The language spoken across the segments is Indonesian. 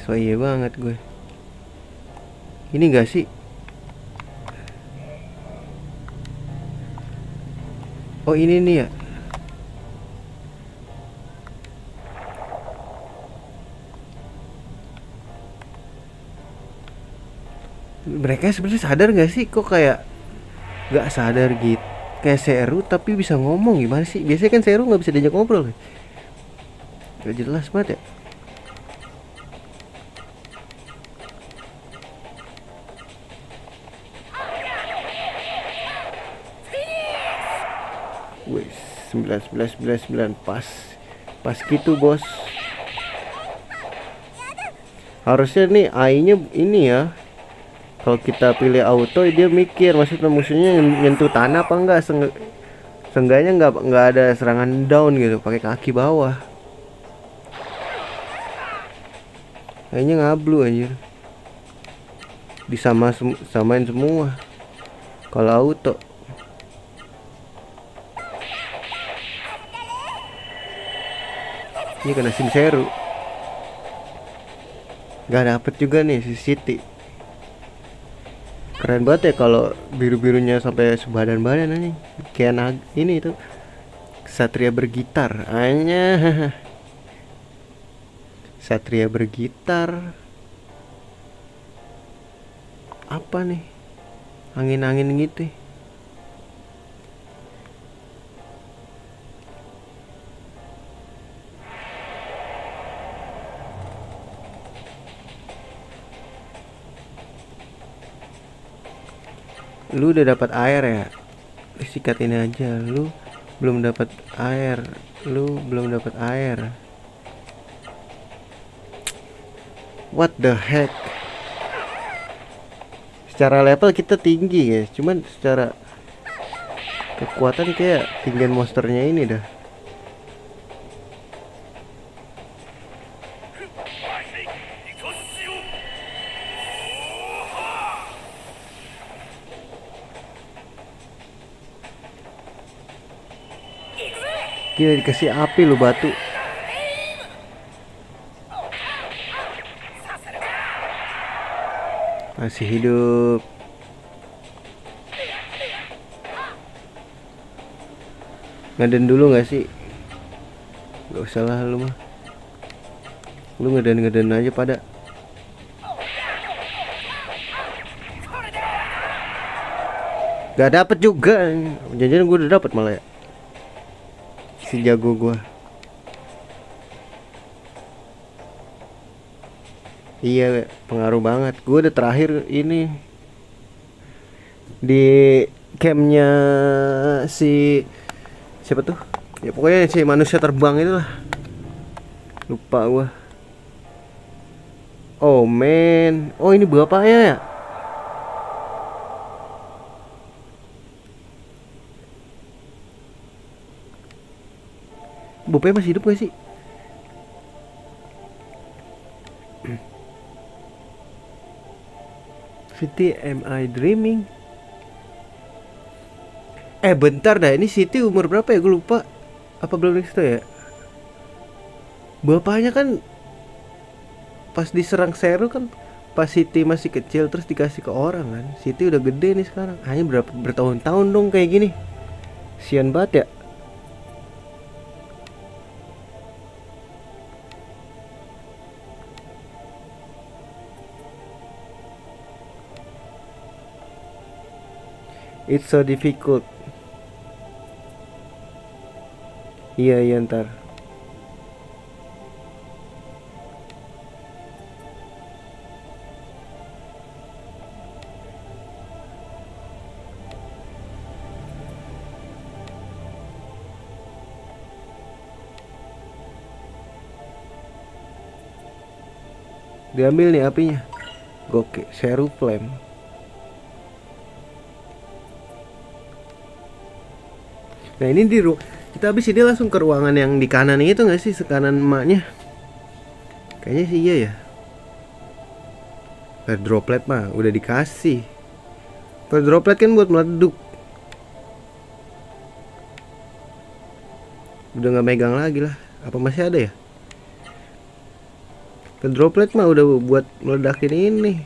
So iya banget gue. Ini gak sih? Oh ini nih ya. Mereka sebenarnya sadar gak sih? Kok kayak gak sadar gitu? Kayak Seru tapi bisa ngomong gimana sih? Biasanya kan Seru gak bisa diajak ngobrol. Gak jelas banget ya. Wih, 9 pas. Pas gitu bos. Harusnya nih AI-nya ini ya. Kalau kita pilih auto dia mikir maksudnya musuhnya nyentuh tanah apa enggak. Seenggaknya nggak ada serangan down gitu pakai kaki bawah. Kayaknya ngablu anjir. Samain semua. Kalau auto. Ini kena sim seru. Gak dapet juga nih si Siti. Keren banget ya kalau biru-birunya sampai sebadan-badan anjing. Kayak ini itu Satria bergitar. Hanya Satria bergitar. Apa nih? Angin-angin gitu. Lu udah dapat air ya? Sikat ini aja. Lu belum dapat air. Lu belum dapat air. What the heck? Secara level kita tinggi ya, cuman secara kekuatan kayak tinggian monsternya ini dah. Gila dikasih api lu batu. Masih hidup. Ngaden dulu gak sih? Gak usah lah lu mah. Lu ngaden aja pada. Gak dapet juga. Jangan-jangan gue udah dapet malah ya. Si jago gue. Iya pengaruh banget. Gue udah terakhir ini di campnya si siapa tuh? Ya pokoknya si manusia terbang itu lah. Lupa gua. Oh man. Oh ini bapaknya ya? Bapaknya masih hidup gak sih? Siti, am I dreaming? Bentar dah, ini Siti umur berapa ya? Gue lupa. Apa belum dikasih tau ya? Bapaknya kan pas diserang Seru kan pas Siti masih kecil terus dikasih ke orang kan. Siti udah gede nih sekarang. Hanya bertahun-tahun dong kayak gini. Sian banget ya. It's so difficult. Iya iya ntar. Diambil nih apinya. Gokil, Seru Flame. Nah ini kita habis ini langsung ke ruangan yang di kanan itu nggak sih, sekanan emaknya? Kayaknya sih iya ya. Per droplet mah udah dikasih. Per droplet kan buat meleduk. Udah nggak megang lagi lah. Apa masih ada ya? Ke droplet mah udah buat meledakin ini.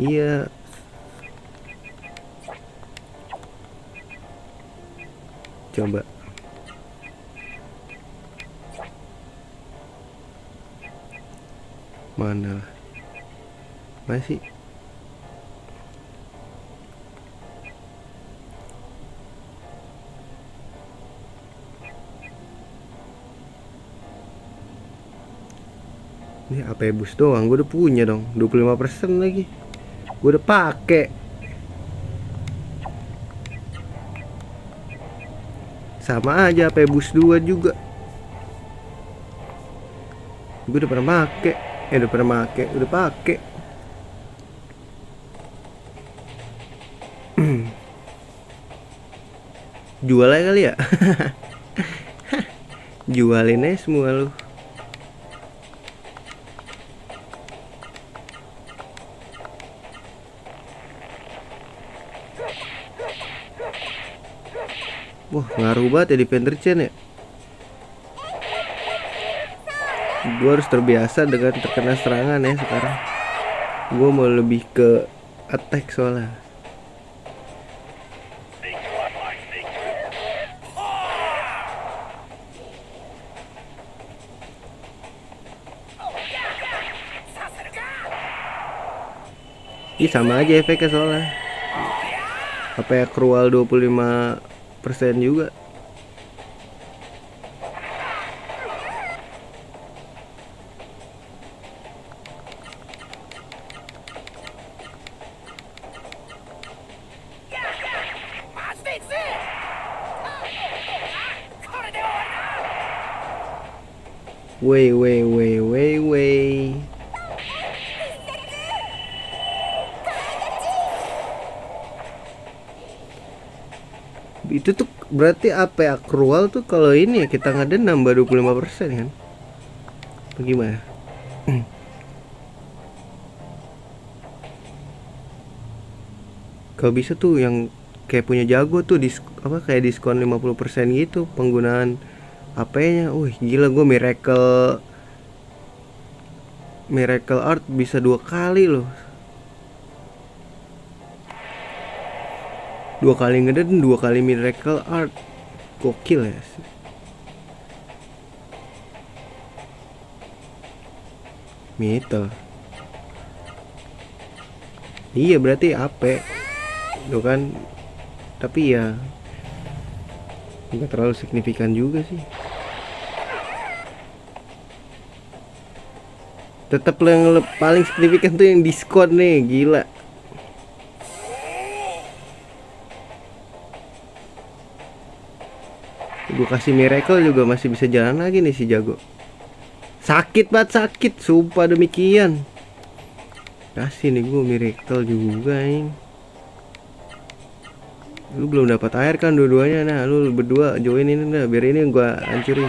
Iya. Coba. Mana lah. Masih. Ini apa ya, bus doang. Gue udah punya dong 25% lagi. Gue udah pakai. Sama aja apa bus 2 juga. Gue udah pernah make. Udah pakai. Jual aja kali ya. Jualin aja semua lu. Wah, ngaruh banget ya di Defender Chain ya. Gue harus terbiasa dengan terkena serangan ya sekarang. Gue mau lebih ke attack soalnya. Ih, sama aja efeknya soalnya. Apa ya, crual 25% juga. Wey. Itu tuh berarti apa ya, crual tuh kalau ini ya kita ngeden nambah 25% kan? Bagaimana? Kalau bisa tuh yang kayak punya jago tuh kayak diskon 50% gitu penggunaan AP-nya. Wih, gila, gue Miracle Art bisa 2 kali loh. 2 kali ngeden, 2 kali Miracle Art. Gokil ya. Mito. Iya, berarti AP. Tuh kan. Tapi ya nggak terlalu signifikan juga sih. Tetap yang paling signifikan tuh yang diskon nih, gila. Gue kasih miracle juga masih bisa jalan lagi nih si jago. Sakit sumpah demikian. Kasih nih gue miracle juga ini. Lu belum dapat air kan dua-duanya. Nah, lu berdua join ini dah, biar ini gue hancurin.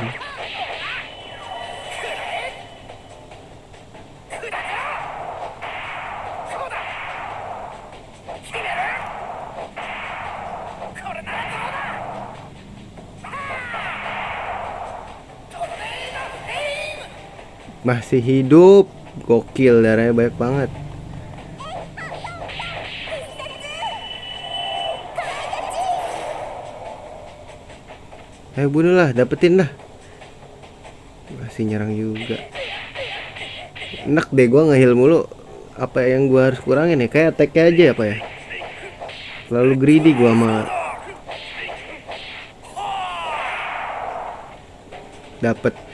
Masih hidup. Gokil, darahnya banyak banget. Ayo bunuh lah, dapetin lah. Masih nyerang juga. Enak deh gua nge-heal mulu. Apa yang gua harus kurangin ya? Kayak attack aja apa ya? Terlalu greedy gua sama. Dapet.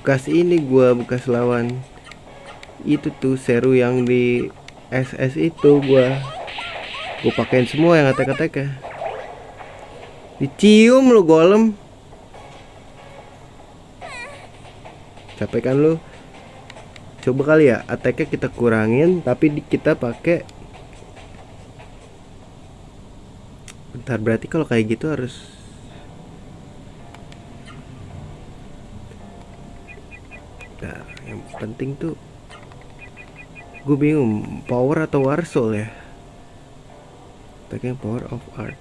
Bekas lawan itu tuh Seru yang di SS itu gue pakein semua yang attack ya. Dicium lu golem. Capek kan lu? Coba kali ya attacknya kita kurangin tapi kita pakai. Bentar, berarti kalau kayak gitu harus penting tuh gue bingung power atau war soul ya. Pakai power of art.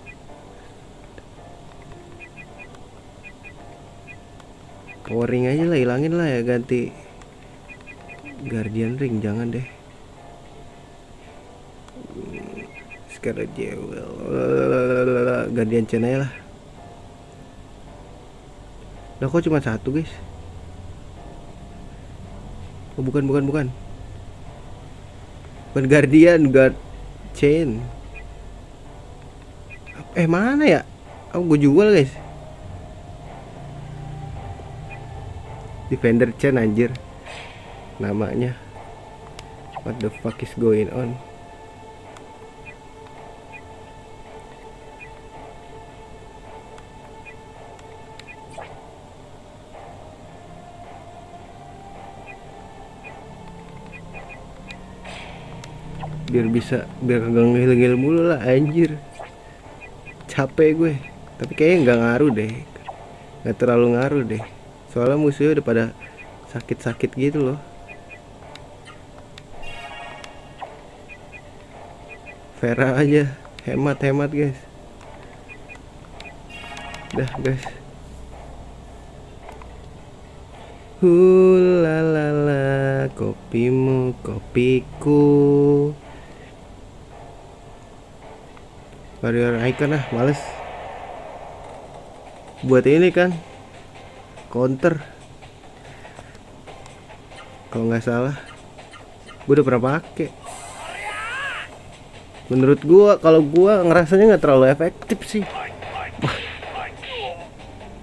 Power ring aja lah, hilangin lah ya, ganti guardian ring, jangan deh. Scarlet Jewel, guardian chain aja lah. Nah kok cuma satu guys? Oh bukan bukan guardian, guard chain. Mana ya? Gue jual guys. Defender chain anjir namanya. What the fuck is going on? Biar gak ngil-ngil mulu lah anjir. Capek gue. Tapi kayaknya nggak ngaruh deh. Nggak terlalu ngaruh deh. Soalnya musuhnya udah pada sakit-sakit gitu loh. Vera aja, hemat-hemat guys. Dah guys. Hulalala, kopimu, kopiku. Warrior icon lah, males. Buat ini kan counter kalau nggak salah. Gue udah pernah pakai. Menurut gua, kalau gua ngerasanya nggak terlalu efektif sih. Wah,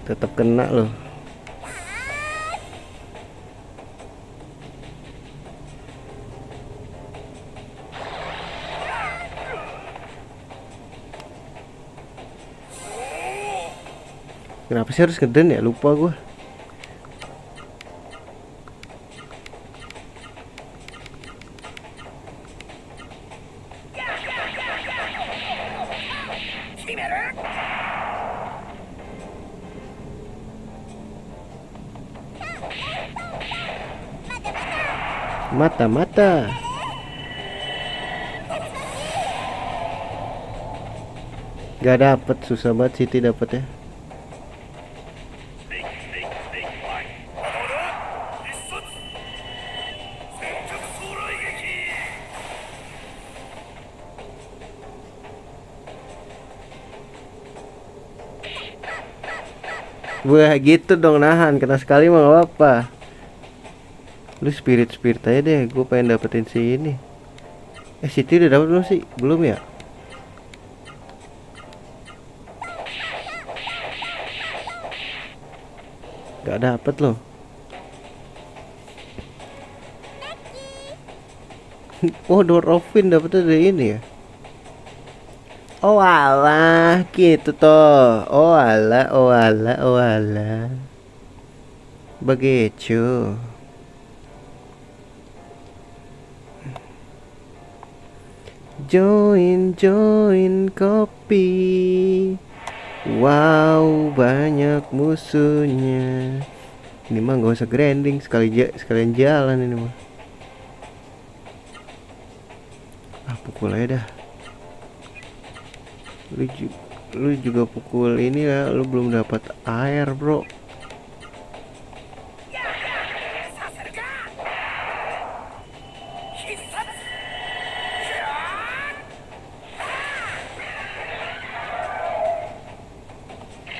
tetap kena loh. Kenapa sih harus ngeden ya? Lupa gua. Mata-mata. Gak dapet, susah banget Siti dapetnya. Wah gitu dong, nahan, kena sekali mah gak apa. Lu spirit aja deh, gue pengen dapetin si ini. Siti udah dapet belum sih? Belum ya? Gak dapet loh. Oh, Door of Wind dapetnya dari ini ya. Oh alah, gitu toh. Oh alah, oh alah, oh alah. Begitu. Join kopi. Wow, banyak musuhnya. Ini mah gak usah grinding, sekalian jalan ini mah. Pukul aja dah. Lu juga pukul ini ya, lu belum dapat air bro.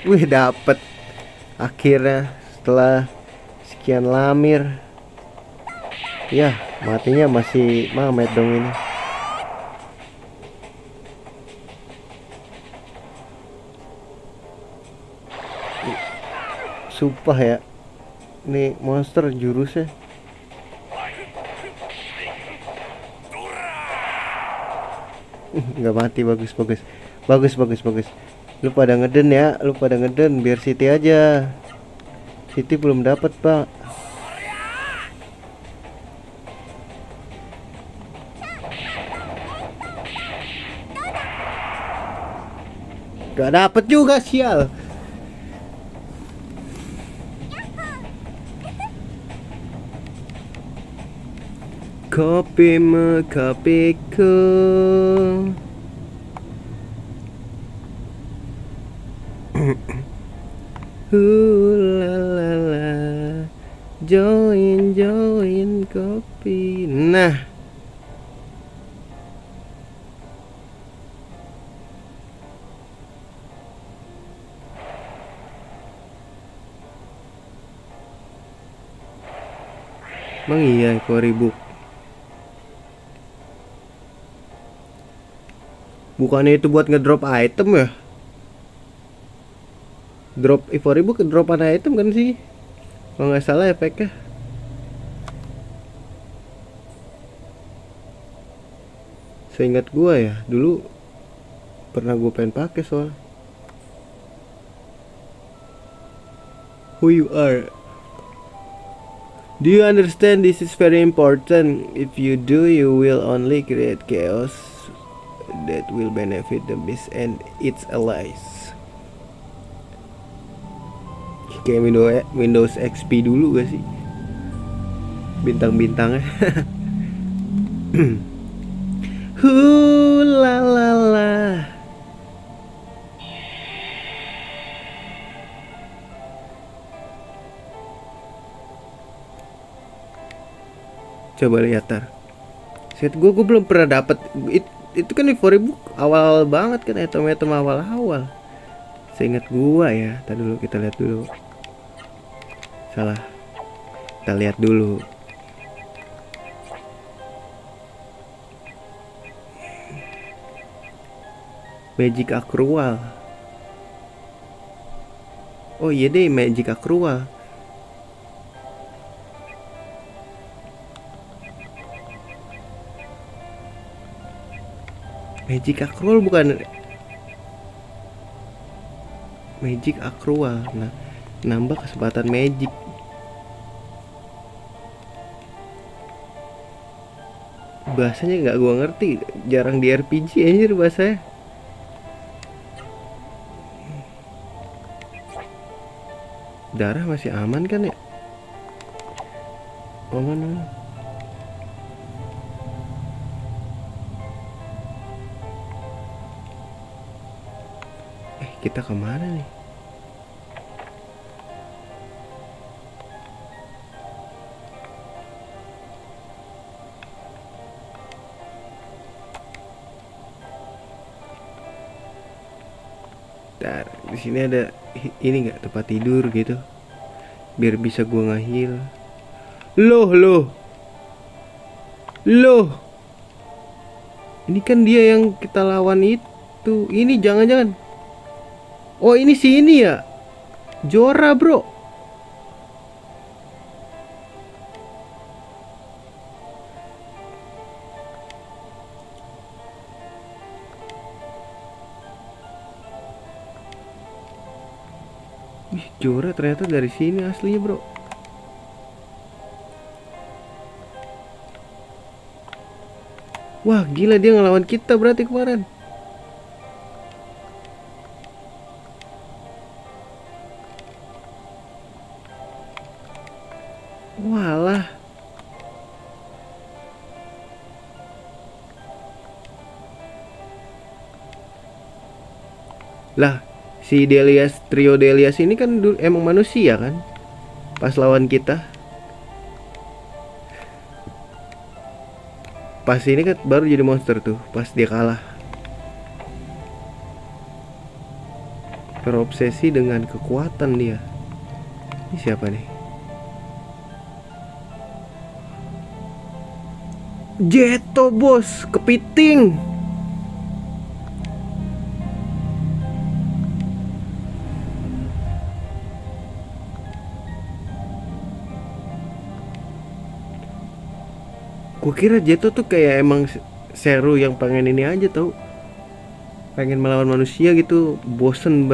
Wih dapet akhirnya setelah sekian lamir. Ya matinya masih Mamet dong ini. Sumpah ya, nih monster jurusnya. Nggak mati, bagus. Lu pada ngeden biar Siti aja. Siti belum dapat pak. Gak dapet juga sial. Kopimu kopiku. La la la. Join kopi. Nah, emang iya Storybook. Bukannya itu buat ngedrop item ya? Drop Storybook dropan item kan sih? Kalau nggak salah efeknya. Seingat gua ya, dulu pernah gua pengen pakai soal. Who you are? Do you understand this is very important? If you do, you will only create chaos that will benefit the beast and its allies. Kayak Windows XP dulu gak sih? Bintang-bintangnya. La la la. Coba lihat tar. Set gue belum pernah dapet itu kan di Storybook awal banget kan, item-item awal-awal. Seingat gua ya. Tadi dulu kita lihat dulu. Salah. Kita lihat dulu. Magic Accrual. Oh iya deh, Magic Accrual. Magic Accrual bukan Magic Accrual. Nah, nambah kesempatan magic. Bahasanya nggak gua ngerti, jarang di RPG anjir bahasanya. Darah masih aman kan ya? Aman. Kita kemana nih? Bentar, di sini ada ini nggak, tempat tidur gitu, biar bisa gua ngahil. Loh. Ini kan dia yang kita lawan itu. Ini jangan-jangan. Oh ini sini ya. Jora bro. Wih, Jora ternyata dari sini aslinya bro. Wah gila, dia ngelawan kita berarti kemarin. Walah. Lah, si trio Delias ini kan emang manusia kan? Pas lawan kita. Pas ini kan baru jadi monster tuh, pas dia kalah. Terobsesi dengan kekuatan dia. Ini siapa nih? Jeto bos, kepiting. Gue kira Jeto tuh kayak emang seru yang pengen ini aja tau, pengen melawan manusia gitu, bosen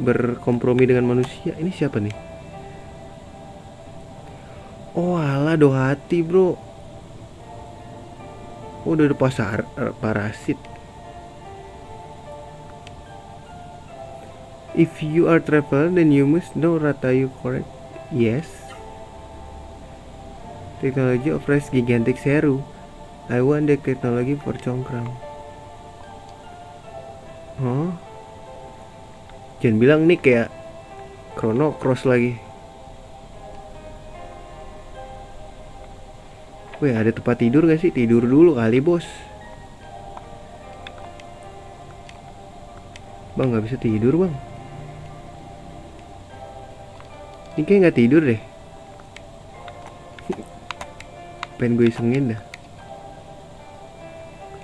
berkompromi dengan manusia. Ini siapa nih? Oh alah, Dohati bro. Oh, udah pasar parasit. If you are traveler then you must know Ratayu, correct? Yes. Teknologi offers gigantic seru. I want the teknologi for congkrang. Oh, jangan bilang nih kayak Chrono Cross lagi. Wih, ada tempat tidur gak sih? Tidur dulu kali bos. Bang, gak bisa tidur bang. Ini kayak gak tidur deh. Pengen gue isengin dah.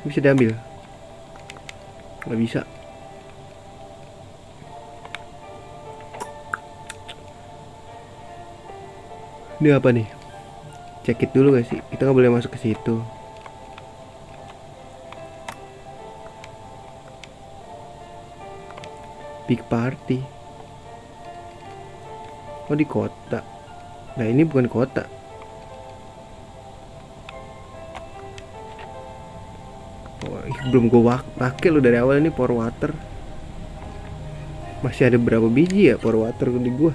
Bisa diambil? Gak bisa. Ini apa nih? Check it dulu gak sih? Kita nggak boleh masuk ke situ. Big party. Oh, di kota. Nah, ini bukan kota. Oh, belum gue pakai lo dari awal. Ini pour water. Masih ada berapa biji ya pour water di gua?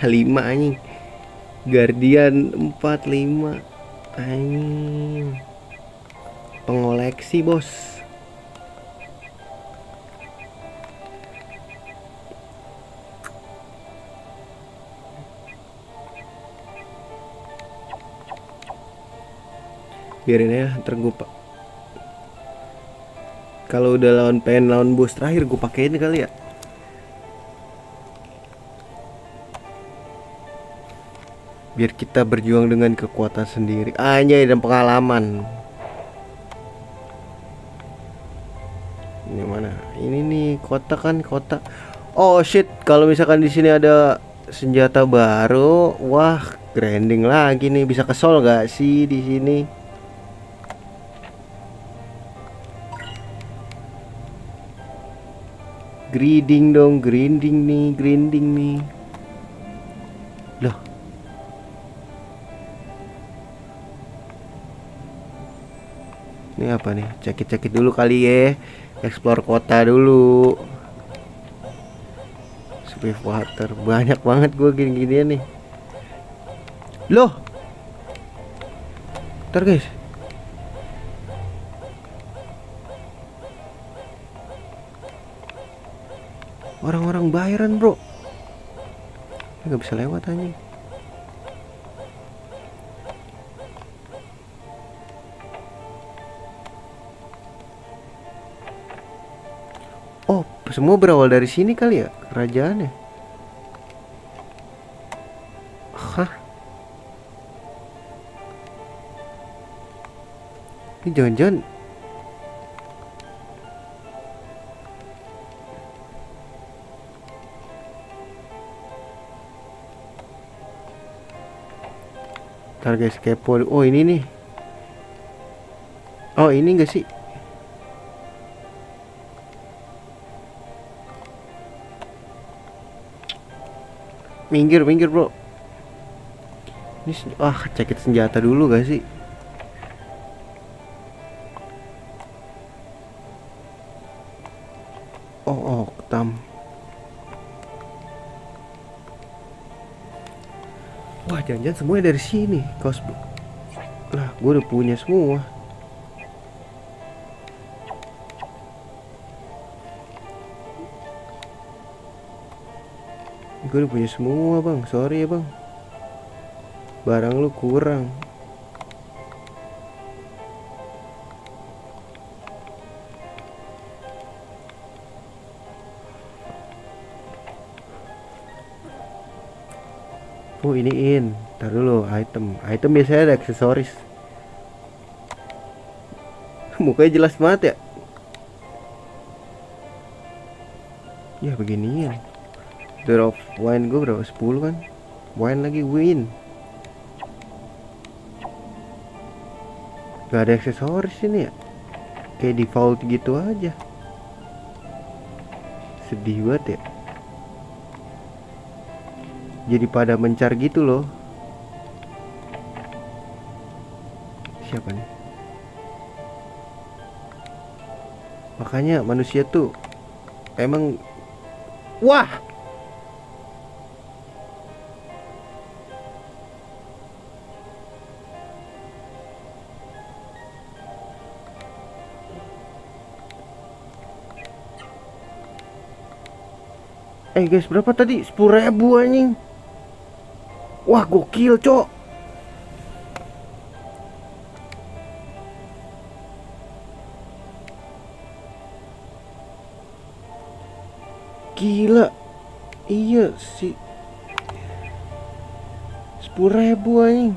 5 anjing. Guardian 4, 5 anjing. Pengoleksi bos. Biarin ya, ntar gue kalau udah lawan bos terakhir gue pakein kali ya. Biar kita berjuang dengan kekuatan sendiri. Anjay, dan pengalaman. Ini mana? Ini nih kota kan, kota. Oh shit, kalau misalkan di sini ada senjata baru, wah, grinding lagi nih. Bisa kesol gak sih di sini? Grinding dong, grinding nih. Loh. Ini apa nih? Cekit dulu kali ya. Explore kota dulu. Swift water. Banyak banget gue gini-ginian nih. Loh. Ntar guys. Orang-orang bayaran bro. Gak bisa lewat anjing. Oh, semua berawal dari sini kali ya kerajaannya. Hah? Ini jangan-jangan ntar guys kepo. Oh ini nih. Oh ini gak sih? Minggir bro. Ini cekit senjata dulu gak sih? Oh ketam. Wah, jangan-jangan semuanya dari sini. Kaos lah, gue udah punya semua. Gue udah punya semua bang. Sorry ya bang. Barang lu kurang. Oh ini ntar dulu item biasanya ada aksesoris. Mukanya jelas banget ya. Ya beginian. Door of wine gue berapa? 10 kan. Wine lagi win. Gak ada aksesoris ini ya. Kayak default gitu aja. Sedih banget ya. Jadi pada mencar gitu loh. Siapa nih? Makanya manusia tuh emang wah. Guys, berapa tadi? 10.000 anjing. Wah, gokil, cok. Gila. Iya sih. 10.000 anjing.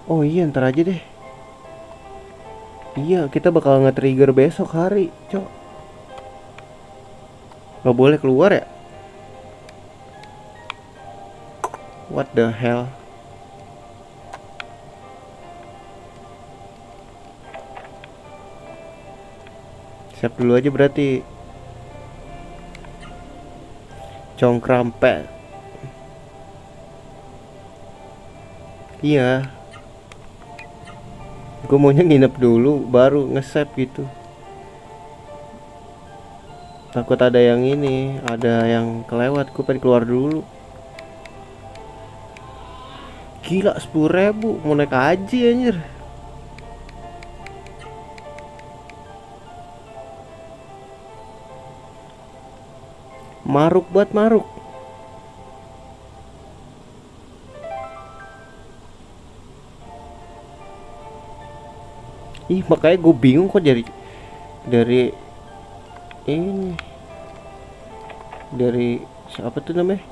Oh iya, ntar aja deh. Iya, kita bakal nge-trigger besok hari, cok. Gak boleh keluar ya? What the hell? Siap dulu aja berarti. Congkrampet. Iya. Gue maunya nginep dulu baru nge-save gitu. Takut ada yang ini, ada yang kelewat. Gue pengen keluar dulu. Gila, 10.000 mau naik haji anjir. Maruk buat maruk. Ih, makanya gue bingung kok dari ini, dari siapa tuh namanya,